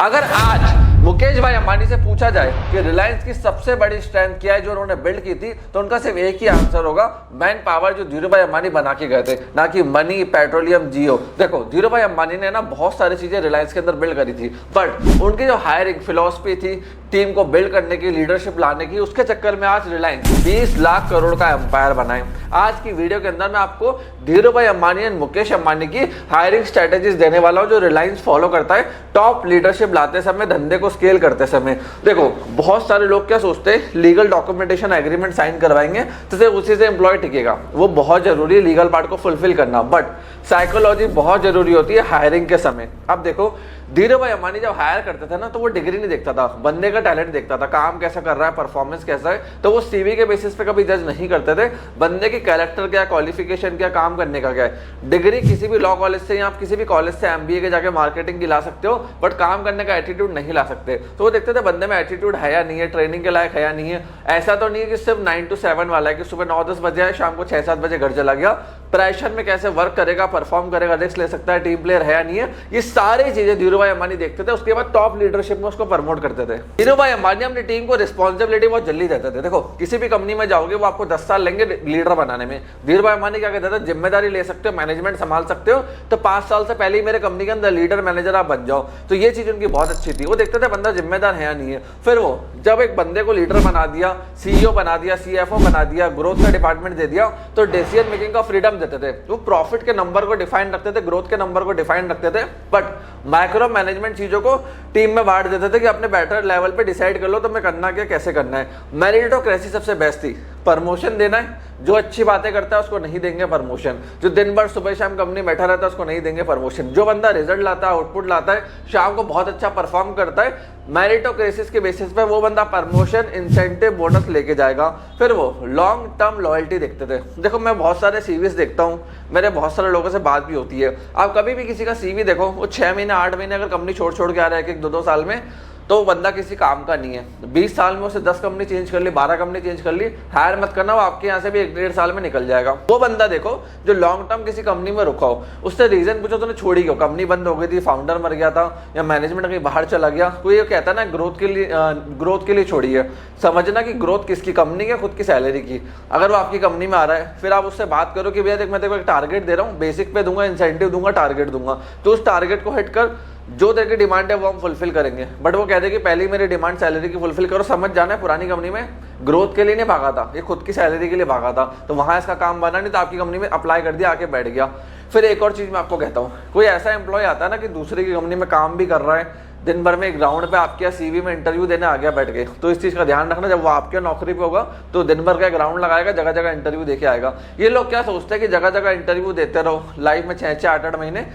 अगर आज मुकेश भाई अंबानी से पूछा जाए कि रिलायंस की सबसे बड़ी स्ट्रेंथ क्या है जो उन्होंने बिल्ड की थी, तो उनका सिर्फ एक ही आंसर होगा, मैन पावर जो धीरू भाई अंबानी बना के गए थे, ना कि मनी, पेट्रोलियम, जियो। देखो धीरू भाई अंबानी ने ना बहुत सारी चीजें रिलायंस के अंदर बिल्ड करी थी, बट उनकी जो हायरिंग फिलॉसफी थी टीम को बिल्ड करने की, लीडरशिप लाने की, उसके चक्कर में आज रिलायंस 20 लाख करोड़ का एम्पायर बनाए। आज की वीडियो के अंदर मैं आपको धीरू भाई अंबानी एंड मुकेश अंबानी की हायरिंग स्ट्रेटेजीज देने वाला हूं जो रिलायंस फॉलो करता है टॉप लीडरशिप लाते समय, धंधे को स्केल करते समय। देखो बहुत सारे लोग क्या सोचते हैं, लीगल डॉक्यूमेंटेशन एग्रीमेंट साइन करवाएंगे तो सिर्फ उसी से एम्प्लॉय टिकेगा। वो बहुत जरूरी है लीगल पार्ट को फुलफिल करना, बट साइकोलॉजी बहुत जरूरी होती है हायरिंग के समय। अब देखो धीरू भाई अंबानी जब हायर करते थे ना, तो वो डिग्री नहीं देखता था, बंदे का टैलेंट देखता था, काम कैसा कर रहा है, परफॉर्मेंस कैसा है। तो वो सीवी के बेसिस पे कभी जज नहीं करते थे, बंदे की कैरेक्टर क्या, क्वालिफिकेशन क्या, काम करने का क्या है। डिग्री किसी भी लॉ कॉलेज से या आप किसी भी कॉलेज से एमबीए के जाके मार्केटिंग की ला सकते हो, बट काम करने का एटीट्यूड नहीं ला सकते। तो वो देखते थे बंदे में एटीट्यूड है या नहीं है, ट्रेनिंग के लायक है या नहीं है। ऐसा तो नहीं है कि सिर्फ 9 to 7 वाला है कि सुबह 9-10 बजे आए, शाम को 6-7 बजे घर चला गया। प्रेशर में कैसे वर्क करेगा, परफॉर्म करेगा, रिस्क ले सकता है, टीम प्लेयर है या नहीं है, ये सारी चीजें धीरू भाई अंबानी देखते थे। उसके बाद टॉप लीडरशिप में उसको प्रमोट करते थे। धीरू भाई अंबानी अपनी टीम को रिस्पॉन्सिबिलिटी बहुत जल्दी देते थे। देखो किसी भी कंपनी में जाओगे वो आपको 10 साल लेंगे लीडर बनाने में। धीरू भाई अंबानी क्या कहते थे, जिम्मेदारी ले सकते हो, मैनेजमेंट संभाल सकते हो, तो 5 साल से पहले ही मेरे कंपनी के अंदर लीडर मैनेजर आप बन जाओ। तो ये चीज उनकी बहुत अच्छी थी। वो देखते थे बंदा जिम्मेदार है या नहीं है। फिर वो जब एक बंदे को लीडर बना दिया, सीईओ बना दिया, सीएफओ बना दिया, ग्रोथ का डिपार्टमेंट दे दिया, तो डिसीजन मेकिंग का फ्रीडम देते थे। वो प्रॉफिट के नंबर को डिफाइन रखते थे, ग्रोथ के नंबर को डिफाइन रखते थे, बट माइक्रो मैनेजमेंट चीजों को टीम में बांट देते थे कि अपने बेटर लेवल पे डिसाइड कर लो तुम्हें करना क्या, कैसे करना है। मेरिटोक्रेसी सबसे बेस्ट थी। प्रमोशन देना है, जो अच्छी बातें करता है उसको नहीं देंगे प्रमोशन, जो दिन भर सुबह शाम कंपनी बैठा रहता है उसको नहीं देंगे प्रमोशन। जो बंदा रिजल्ट लाता है, आउटपुट लाता है, शाम को बहुत अच्छा परफॉर्म करता है, मेरिटोक्रेसिस के बेसिस पे वो बंदा प्रमोशन, इंसेंटिव, बोनस लेके जाएगा। फिर वो लॉन्ग टर्म लॉयल्टी देखते थे। देखो मैं बहुत सारे सीवीज देखता हूँ, मेरे बहुत सारे लोगों से बात भी होती है। आप कभी भी किसी का सीवी देखो, वो 6 महीने 8 महीने अगर कंपनी छोड़ के आ रहा है, 1-2 साल में, तो वो बंदा किसी काम का नहीं है। 20 साल में उसे 10 कंपनी चेंज कर ली, 12 कंपनी चेंज कर ली, हायर मत करना, वो आपके यहाँ से भी 1-1.5 साल में निकल जाएगा। वो बंदा देखो जो लॉन्ग टर्म किसी कंपनी में रुका हो, उससे रीजन पूछो तूने छोड़ी क्यों, कंपनी बंद हो गई थी, फाउंडर मर गया था, या मैनेजमेंट कहीं बाहर चला गया। तो ये कहता है ना ग्रोथ के लिए छोड़ी है। समझना कि ग्रोथ किसकी, कंपनी की, खुद की सैलरी की। अगर वो आपकी कंपनी में आ रहा है, फिर आप उससे बात करो कि भैया देख मैं तेरे को एक टारगेट दे रहा हूँ, बेसिक पे दूंगा, इंसेंटिव दूंगा, टारगेट दूंगा, तो उस टारगेट को हिट कर, जो तेरे की डिमांड है वो हम फुलफिल करेंगे। बट वो कहते हैं कि पहले ही मेरी डिमांड सैलरी की फुलफिल करो। समझ जाना है पुरानी कंपनी में ग्रोथ के लिए नहीं भागा था, ये खुद की सैलरी के लिए भागा था, तो वहां इसका काम बना नहीं, तो आपकी कंपनी में अप्लाई कर दिया, आके बैठ गया। फिर एक और चीज मैं आपको कहता हूँ, कोई ऐसा एम्प्लॉय आता है ना कि दूसरे की कंपनी में काम भी कर रहा है, दिन भर में एक ग्राउंड पे आपके सीवी में इंटरव्यू देने आ गया बैठ के, तो इस चीज का ध्यान रखना, जब वो आपके नौकरी पे होगा तो दिन भर का ग्राउंड लगाएगा, जगह जगह इंटरव्यू देके आएगा। ये लोग क्या सोचते हैं कि जगह जगह इंटरव्यू देते रहो, लाइफ में 6-6, 8-8 महीने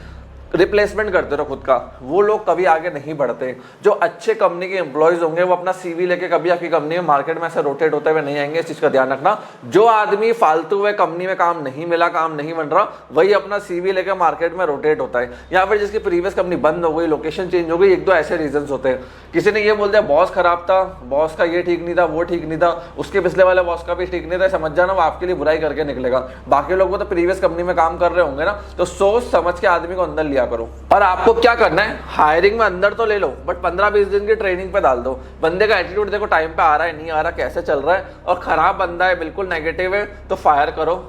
रिप्लेसमेंट करते रहो खुद का, वो लोग कभी आगे नहीं बढ़ते। जो अच्छे कंपनी के एम्प्लॉयज होंगे वो अपना सीवी लेके कभी आपकी कंपनी में मार्केट में ऐसे रोटेट होते हुए नहीं आएंगे, इस चीज का ध्यान रखना। जो आदमी फालतू हुए कंपनी में काम नहीं मिला, काम नहीं बन रहा, वही अपना सीवी लेके मार्केट में रोटेट होता है। या फिर जिसकी प्रीवियस कंपनी बंद हो गई, लोकेशन चेंज हो गई, 1-2 ऐसे रीजन होते हैं। किसी ने ये बोल दिया बॉस खराब था, बॉस का ये ठीक नहीं था, वो ठीक नहीं था, उसके पिछले वाले बॉस का भी ठीक नहीं था, समझ जाना वो आपके लिए बुराई करके निकलेगा। बाकी लोग तो प्रीवियस कंपनी में काम कर रहे होंगे ना, तो सोच समझ के आदमी को अंदर लिया करो। और आपको क्या करना है, हायरिंग में अंदर तो ले लो, बट 15-20 दिन की ट्रेनिंग पे डाल दो। बंदे का एटीट्यूड देखो, टाइम पे आ रहा है, नहीं आ रहा, कैसे चल रहा है, और खराब बंदा है, बिल्कुल नेगेटिव है, तो फायर करो।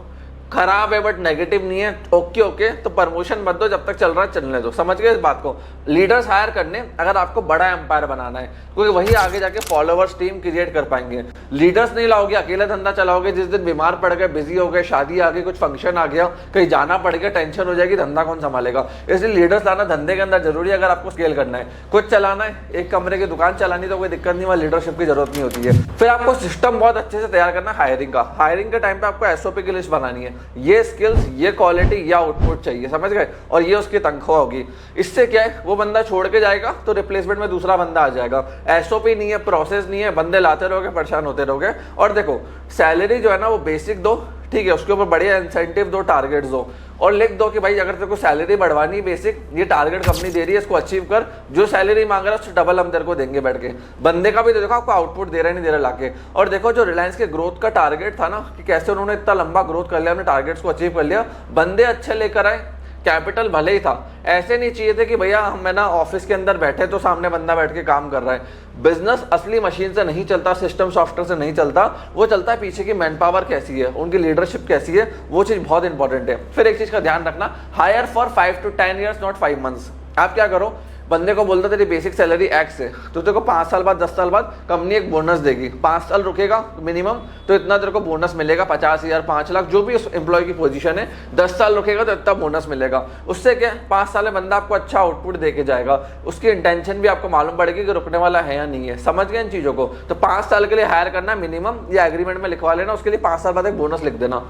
खराब है बट नेगेटिव नहीं है, ओके तो प्रमोशन मत दो, जब तक चल रहा है चलने दो। समझ गए इस बात को। लीडर्स हायर करने अगर आपको बड़ा एम्पायर बनाना है, क्योंकि वही आगे जाके फॉलोवर्स टीम क्रिएट कर पाएंगे। लीडर्स नहीं लाओगे, अकेले धंधा चलाओगे, जिस दिन बीमार पड़ गए, बिजी हो गए, शादी आ गई, कुछ फंक्शन आ गया, कहीं जाना पड़ गया, टेंशन हो जाएगी, धंधा कौन संभालेगा। इसलिए लीडर्स लाना धंधे के अंदर जरूरी है। अगर आपको स्केल करना है, कुछ चलाना है, एक कमरे की दुकान चलानी, तो कोई दिक्कत नहीं, वहाँ लीडरशिप की जरूरत नहीं होती है। फिर आपको सिस्टम बहुत अच्छे से तैयार करना है हायरिंग का। हायरिंग के टाइम पे आपको एसओपी की लिस्ट बनानी है, ये स्किल, ये क्वालिटी, या आउटपुट चाहिए, समझ गए, और ये उसकी तनख्वाह होगी। इससे क्या है, वो बंदा छोड़ के जाएगा तो रिप्लेसमेंट में दूसरा बंदा आ जाएगा। एसओपी नहीं है, प्रोसेस नहीं है, बंदे लाते रहोगे, परेशान होते रहोगे। और देखो सैलरी जो है ना वो बेसिक दो, ठीक है, उसके ऊपर बढ़िया इंसेंटिव दो, टारगेट्स दो, और लिख दो कि भाई अगर तेरे को सैलरी बढ़वानी बेसिक, ये टारगेट कंपनी दे रही है, इसको अचीव कर, जो सैलरी मांग रहा है उससे डबल हम तेरे को देंगे बैठ के। बंदे का भी तो देखो आपको आउटपुट दे रहा है नहीं दे रहा लाके। और देखो जो रिलायंस के ग्रोथ का टारगेट था ना, कि कैसे उन्होंने इतना लंबा ग्रोथ कर लिया, अपने टारगेट्स को अचीव कर लिया, बंदे अच्छे लेकर आए, कैपिटल भले ही था, ऐसे नहीं चाहिए थे कि भैया हम है ना ऑफिस के अंदर बैठे तो सामने बंदा बैठ के काम कर रहा है। बिजनेस असली मशीन से नहीं चलता, सिस्टम सॉफ्टवेयर से नहीं चलता, वो चलता है पीछे की मैन पावर कैसी है, उनकी लीडरशिप कैसी है, वो चीज बहुत इंपॉर्टेंट है। फिर एक चीज का ध्यान रखना, hire for 5 to 10 years not 5 months। आप क्या करो, बंदे को बोलता तेरी बेसिक सैलरी एक्स है, तो तेरे को 5 साल बाद 10 साल बाद कंपनी एक बोनस देगी। 5 साल रुकेगा मिनिमम तो इतना तेरे को बोनस मिलेगा, 50,000 5 लाख जो भी उस एम्प्लॉय की पोजीशन है। 10 साल रुकेगा तो इतना बोनस मिलेगा। उससे क्या 5 साल में बंदा आपको अच्छा आउटपुट दे के जाएगा, उसकी इंटेंशन भी आपको मालूम पड़ेगी कि रुकने वाला है या नहीं है। समझ गए इन चीज़ों को। तो 5 साल के लिए हायर करना मिनिमम, या एग्रीमेंट में लिखवा लेना, उसके लिए 5 साल बाद एक बोनस लिख देना।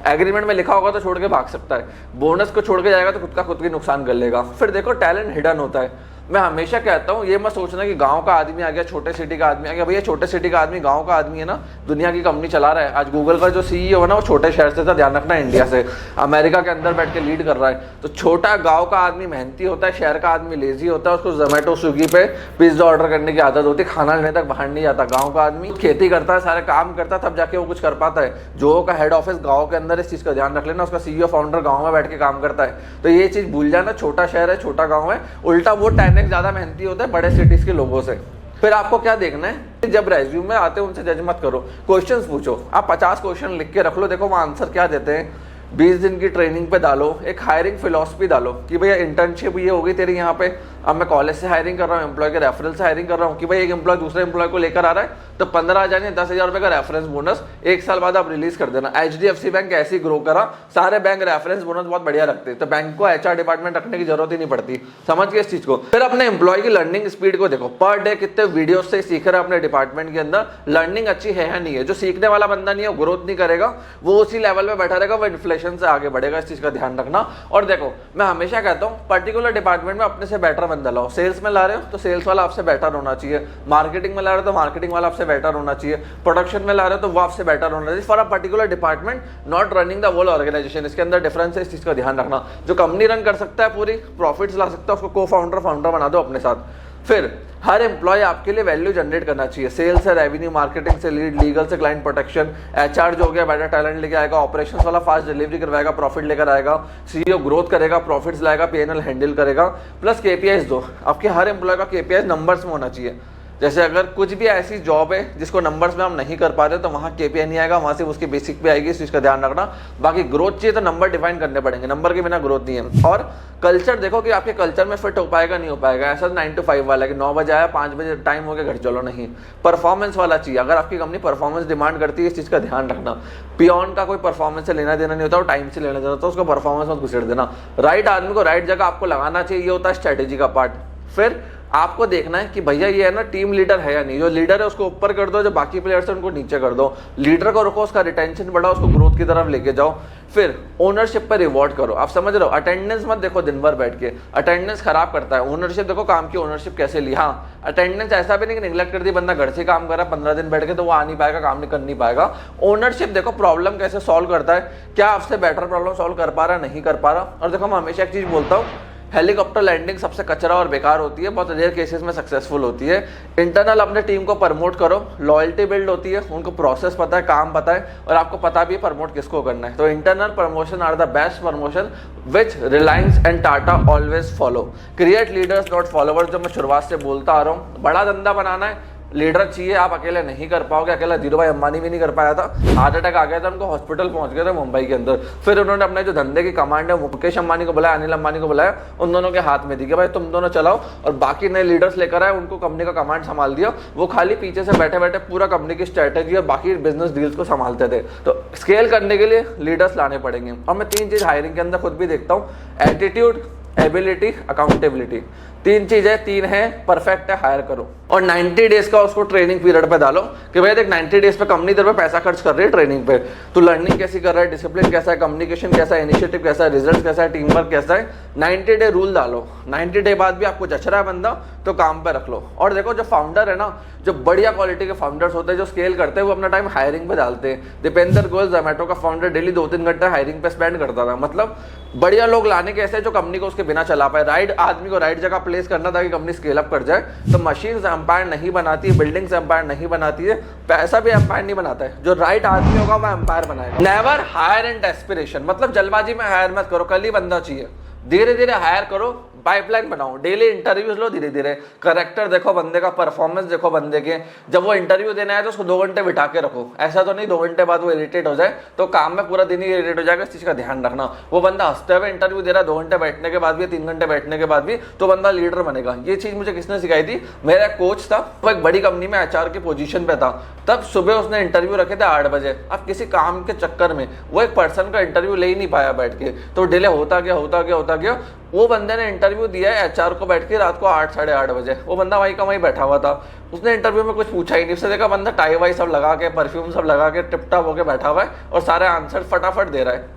एग्रीमेंट में लिखा होगा तो छोड़ के भाग सकता है, बोनस को छोड़ के जाएगा तो खुद की नुकसान कर लेगा। फिर देखो टैलेंट हिडन होता है। मैं हमेशा कहता हूँ ये मत सोचना कि गांव का आदमी आ गया, छोटे सिटी का आदमी आ गया। भैया छोटे सिटी का आदमी गांव का आदमी है ना, दुनिया की कंपनी चला रहा है। आज गूगल का जो सीईओ है ना वो छोटे शहर से था, ध्यान रखना, इंडिया से, अमेरिका के अंदर बैठ के लीड कर रहा है। तो छोटा गांव का आदमी मेहनती होता है, शहर का आदमी लेजी होता है, उसको जोमेटो स्विगी पे पिज्जा ऑर्डर करने की आदत होती है, खाना लेने तक बाहर नहीं जाता। गाँव का आदमी खेती करता है, सारे काम करता है, तब जाके वो कुछ कर पाता है। जो का हेड ऑफिस गाँव के अंदर, इस चीज का ध्यान रख लेना, उसका सीईओ फाउंडर गाँव में बैठ के काम करता है। तो ये चीज भूल जाना, छोटा शहर है, छोटा गाँव है, उल्टा वो 10x ज्यादा मेहनती होता है बड़े सिटीज के लोगों से। फिर आपको क्या देखना है, जब रेज्यूम में आते हैं उनसे जज मत करो, क्वेश्चंस पूछो। आप 50 क्वेश्चन लिख के रख लो, देखो वो आंसर क्या देते हैं। 20 दिन की ट्रेनिंग पे डालो, एक हायरिंग फिलॉसफी डालो कि भैया इंटर्नशिप ये होगी तेरी यहाँ पे, अब मैं कॉलेज से हायरिंग कर रहा हूँ, एम्प्लॉय के रेफरेंस से हायरिंग कर रहा हूँ कि भाई एक एम्प्लॉय दूसरे एम्प्लॉय को लेकर आ रहा है तो 15,000 या 10,000 रुपए का रेफरेंस बोनस 1 साल बाद आप रिलीज कर देना। HDFC बैंक ऐसे ही ग्रो करा, सारे बैंक रेफरेंस बोनस बहुत बढ़िया रखते हैं, तो बैंक को HR डिपार्टमेंट रखने की जरूरत ही नहीं पड़ती। समझ गए इस चीज को। फिर अपने एम्प्लॉय की लर्निंग स्पीड को देखो, पर डे कितने वीडियो से सीख रहा है अपने डिपार्टमेंट के अंदर, लर्निंग अच्छी है या नहीं है। जो सीखने वाला बंदा नहीं है वो ग्रोथ नहीं करेगा, वो उसी लेवल में बैठा रहेगा, वो इन्फ्लेशन से आगे बढ़ेगा। इस चीज का ध्यान रखना। और देखो मैं हमेशा कहता हूँ पर्टिकुलर डिपार्टमेंट में अपने से बेटर बंदा लाओ। सेल्स में ला रहे हो तो सेल्स वाला आपसे बेटर होना चाहिए, मार्केटिंग में ला रहे हो तो मार्केटिंग वाला आपसे बेटर होना चाहिए, प्रोडक्शन में ला रहे हो तो वो आपसे बेटर होना चाहिए। For a particular department, not running the whole organisation. इसके अंदर डिफरेंस है, इस चीज का ध्यान रखना। जो कंपनी रन कर सकता है, पूरी प्रॉफिट्स ला सकता है, उसको को फाउंडर बना दो अपने साथ। फिर हर एम्प्लॉय आपके लिए वैल्यू जनरेट करना चाहिए। सेल्स से रेवेन्यू, मार्केटिंग से लीड, लीगल से क्लाइंट प्रोटेक्शन, HR जो हो गया बेटर टैलेंट लेके आएगा, ऑपरेशंस वाला फास्ट डिलीवरी करवाएगा, प्रॉफिट लेकर आएगा, CEO ग्रोथ करेगा, प्रॉफिट्स लाएगा, P&L हैंडल करेगा। प्लस KPIs दो, आपके हर एम्प्लॉय का KPIs नंबर्स में होना चाहिए। जैसे अगर कुछ भी ऐसी जॉब है जिसको नंबर्स में हम नहीं कर पा रहे तो वहाँ KPI नहीं आएगा, वहाँ से उसकी बेसिक पे आएगी। इस चीज़ का ध्यान रखना। बाकी ग्रोथ चाहिए तो नंबर डिफाइन करने पड़ेंगे, नंबर के बिना ग्रोथ नहीं है। और कल्चर देखो कि आपके कल्चर में फिट हो पाएगा नहीं हो पाएगा। ऐसा 9 to 5 वाला कि 9 बजे आया 5 बजे टाइम हो गया घर चलो, नहीं। परफॉर्मेंस वाला चाहिए। अगर आपकी कंपनी परफॉर्मेंस डिमांड करती है, इस चीज़ का ध्यान रखना। पियोन का कोई परफॉर्मेंस से लेना देना नहीं होता, वो टाइम से लेना देना होता है, उसको परफॉर्मेंस मत घुसेड़ देना। राइट आदमी को राइट जगह आपको लगाना चाहिए, ये होता है स्ट्रेटेजी का पार्ट। फिर आपको देखना है कि भैया ये है ना टीम लीडर है या नहीं। जो लीडर है उसको ऊपर कर दो, जो बाकी प्लेयर्स है उनको नीचे कर दो। लीडर को रखो, उसका रिटेंशन बढ़ाओ, उसको ग्रोथ की तरफ लेके जाओ। फिर ओनरशिप पर रिवॉर्ड करो। आप समझ रहे हो, अटेंडेंस मत देखो दिन भर बैठ के, अटेंडेंस खराब करता है। ओनरशिप देखो, काम की ओनरशिप कैसे ली। हाँ, अटेंडेंस ऐसा भी नहीं कि निगलेक्ट कर दी, बंदा घर से काम कर रहा है 15 दिन बैठ के तो वो आ नहीं पाएगा, काम नहीं कर नहीं पाएगा। ओनरशिप देखो प्रॉब्लम कैसे सॉल्व करता है, क्या आपसे बेटर प्रॉब्लम सॉल्व कर पा रहा है, नहीं कर पा रहा। और देखो मैं हमेशा एक चीज बोलता हूँ, हेलीकॉप्टर लैंडिंग सबसे कचरा और बेकार होती है, बहुत रेयर केसेस में सक्सेसफुल होती है। इंटरनल अपने टीम को प्रमोट करो, लॉयल्टी बिल्ड होती है, उनको प्रोसेस पता है, काम पता है, और आपको पता भी है प्रमोट किसको करना है। तो internal promotion are the best promotion which Reliance and Tata always follow. Create leaders not followers, जो मैं शुरुआत से बोलता आ रहा हूँ। बड़ा धंधा बनाना है, लीडर चाहिए, आप अकेले नहीं कर पाओगे। अकेला धीरूभाई अंबानी भी नहीं कर पाया था, हार्ट अटैक आ गया था उनको, हॉस्पिटल पहुंच गए थे मुंबई के अंदर। फिर उन्होंने अपने जो धंधे की कमांड है मुकेश अंबानी को बुलाया, अनिल अंबानी को बुलाया, उन दोनों के हाथ में दी कि भाई तुम दोनों चलाओ, और बाकी नए लीडर्स लेकर आए, उनको कंपनी का कमांड संभाल दिया। वो खाली पीछे से बैठे बैठे पूरा कंपनी की स्ट्रेटेजी और बाकी बिजनेस डील्स को संभालते थे। तो स्केल करने के लिए लीडर्स लाने पड़ेंगे। और मैं 3 चीज हायरिंग के अंदर खुद भी देखता हूँ, एटीट्यूड, एबिलिटी, अकाउंटेबिलिटी। 3 चीजें, 3 है, परफेक्ट है, हायर करो। और 90 डेज का उसको ट्रेनिंग पीरियड पे डालो कि भाई देख 90 डेज पे कंपनी तेरे पे पैसा खर्च कर रही है ट्रेनिंग पे, तो लर्निंग कैसी कर रहा है, डिसिप्लिन कैसा है, कम्युनिकेशन कैसा है, इनिशिएटिव कैसा है, रिजल्ट कैसा है, टीम वर्क कैसा है। 90 डे रूल डालो। 90 डे बाद भी आपको जच रहा है बंदा तो काम पे रख लो। और देखो जो फाउंडर है ना, जो बढ़िया क्वालिटी के फाउंडर्स होते हैं, जो स्केल करते हैं, वो अपना टाइम हायरिंग पे डालते हैं। दीपेंद्र गोयल जोमेटो का फाउंडर डेली 2-3 घंटे हायरिंग पे स्पेंड करता था। मतलब बढ़िया लोग लाने के ऐसे जो कंपनी को उसके बिना चला पाए। राइट आदमी को राइट जगह प्लेस करना ताकि कंपनी स्केल अप कर जाए। तो मशीन एम्पायर नहीं बनाती, बिल्डिंग्स एम्पायर नहीं बनाती है, पैसा भी एम्पायर नहीं बनाता है। जो राइट आदमी होगा वो एम्पायर बनाएगा। नेवर हायर एंड डेस्पिरेशन, मतलब जल्दबाजी में हायर मत करो, कल ही बंदा चाहिए। धीरे धीरे हायर करो, पाइपलाइन बनाओ, डेली इंटरव्यूज लो, धीरे धीरे करेक्टर देखो बंदे का, परफॉर्मेंस देखो बंदे के। जब वो इंटरव्यू देना है तो उसको 2 घंटे बिठा के रखो, ऐसा तो नहीं 2 घंटे बाद वो इरिटेट हो जाए, तो काम में पूरा दिन ही इरिटेट हो जाएगा। इस चीज का ध्यान रखना। वो बंदा हंसते हुए इंटरव्यू दे रहा है 2 घंटे बैठने के बाद भी, 3 घंटे बैठने के बाद भी, तो बंदा लीडर बनेगा। ये चीज मुझे किसने सिखाई थी? मेरा कोच था, वो एक बड़ी कंपनी में HR की पोजीशन पे था। तब सुबह उसने इंटरव्यू रखे थे 8 बजे। अब किसी काम के चक्कर में वो एक पर्सन का इंटरव्यू ले ही नहीं पाया बैठ के, तो डिले होता गया। वो बंदे ने इंटरव्यू दिया है HR को बैठ के रात को 8 साढ़े 8 बजे। वो बंदा वहीं का वहीं बैठा हुआ था, उसने इंटरव्यू में कुछ पूछा ही नहीं। उसने देखा बंदा टाई वाई सब लगा के, परफ्यूम सब लगा के टिप टॉप होकर बैठा हुआ है और सारे आंसर फटाफट दे रहा है।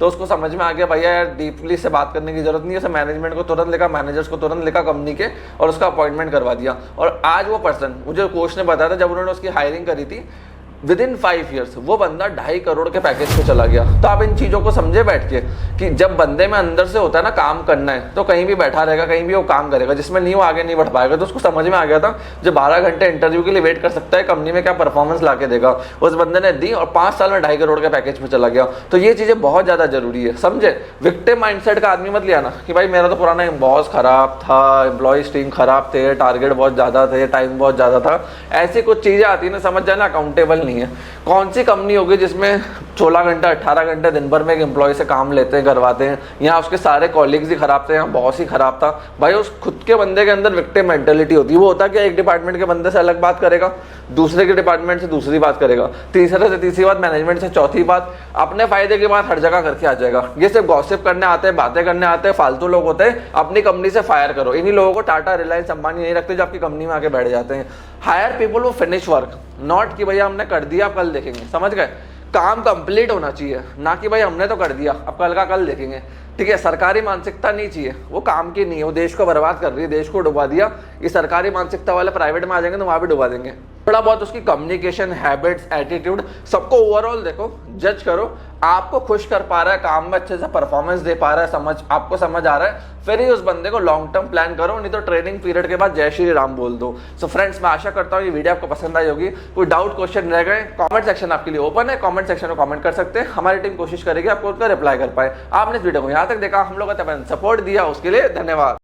तो उसको समझ में आ गया भैया यार डीपली से बात करने की जरूरत नहीं है। मैनेजमेंट को तुरंत लिखा, मैनेजर्स को तुरंत लिखा कंपनी के, और उसका अपॉइंटमेंट करवा दिया। और आज वो पर्सन, मुझे कोच ने बताया था जब उन्होंने उसकी हायरिंग करी थी, विद इन 5 ईयर्स वो बंदा 2.5 करोड़ के पैकेज पे चला गया। तो आप इन चीज़ों को समझे बैठ के कि जब बंदे में अंदर से होता है ना काम करना है, तो कहीं भी बैठा रहेगा, कहीं भी वो काम करेगा, जिसमें नहीं वो आगे नहीं बढ़ पाएगा। तो उसको समझ में आ गया था जो 12 घंटे इंटरव्यू के लिए वेट कर सकता है, कंपनी में क्या परफॉर्मेंस ला के देगा, उस बंदे ने दी और 5 साल में 2.5 करोड़ के पैकेज पे चला गया। तो ये चीज़ें बहुत ज़्यादा जरूरी है, समझे। विक्टिम माइंडसेट का आदमी मत लिया ना कि भाई मेरा तो पुराना बॉस खराब था, एम्प्लॉय टीम खराब थे, टारगेट बहुत ज़्यादा थे, टाइम बहुत ज़्यादा था। ऐसी कुछ चीज़ें आती है ना, समझ जाना अकाउंटेबल नहीं है। कौन सी कंपनी होगी जिसमें 16 घंटे 18 घंटे दिन भर में एक एम्प्लॉय से काम लेते हैं, करवाते हैं। यहाँ उसके सारे कॉलीग्स ही खराब थे, यहाँ बॉस ही खराब था। भाई उस खुद के बंदे के अंदर विक्टिम मेंटेलिटी होती है। वो होता है कि एक डिपार्टमेंट के बंदे से अलग बात करेगा, दूसरे के डिपार्टमेंट से दूसरी बात करेगा, तीसरे से तीसरी बात, मैनेजमेंट से चौथी बात, अपने फायदे की बात हर जगह करके आ जाएगा। ये सिर्फ गॉसिप करने आते हैं, बातें करने आते हैं, फालतू लोग होते हैं। अपनी कंपनी से फायर करो। इन्हीं लोगों को टाटा, रिलायंस, अंबानी नहीं रखते जो आपकी कंपनी में आके बैठ जाते हैं। हायर पीपल वो फिनिश वर्क, नॉट कि भैया हमने कर दिया कल देखेंगे, समझ गए। काम कंप्लीट होना चाहिए, ना कि भाई हमने तो कर दिया अब कल का कल देखेंगे। ठीक है, सरकारी मानसिकता नहीं चाहिए, वो काम की नहीं है, वो देश को बर्बाद कर रही है, देश को डुबा दिया। ये सरकारी मानसिकता वाले प्राइवेट में आ जाएंगे तो वहां भी डुबा देंगे। थोड़ा बहुत उसकी कम्युनिकेशन, हैबिट्स, एटीट्यूड, सबको ओवरऑल देखो, जज करो। आपको खुश कर पा रहा है, काम में अच्छे से परफॉर्मेंस दे पा रहा है, आपको समझ आ रहा है, फिर ही उस बंदे को लॉन्ग टर्म प्लान करो। नहीं तो ट्रेनिंग पीरियड के बाद जय श्री राम बोल दो। सो फ्रेंड्स, मैं आशा करता हूँ ये वीडियो आपको पसंद आई होगी। कोई डाउट, क्वेश्चन रह गए, कमेंट सेक्शन आपके लिए ओपन है, कमेंट सेक्शन में कमेंट कर सकते हैं। हमारी टीम कोशिश करेगी आपको उसका रिप्लाई कर पाए। आपने इस वीडियो को यहाँ तक देखा, हम लोग का सपोर्ट दिया, उसके लिए धन्यवाद।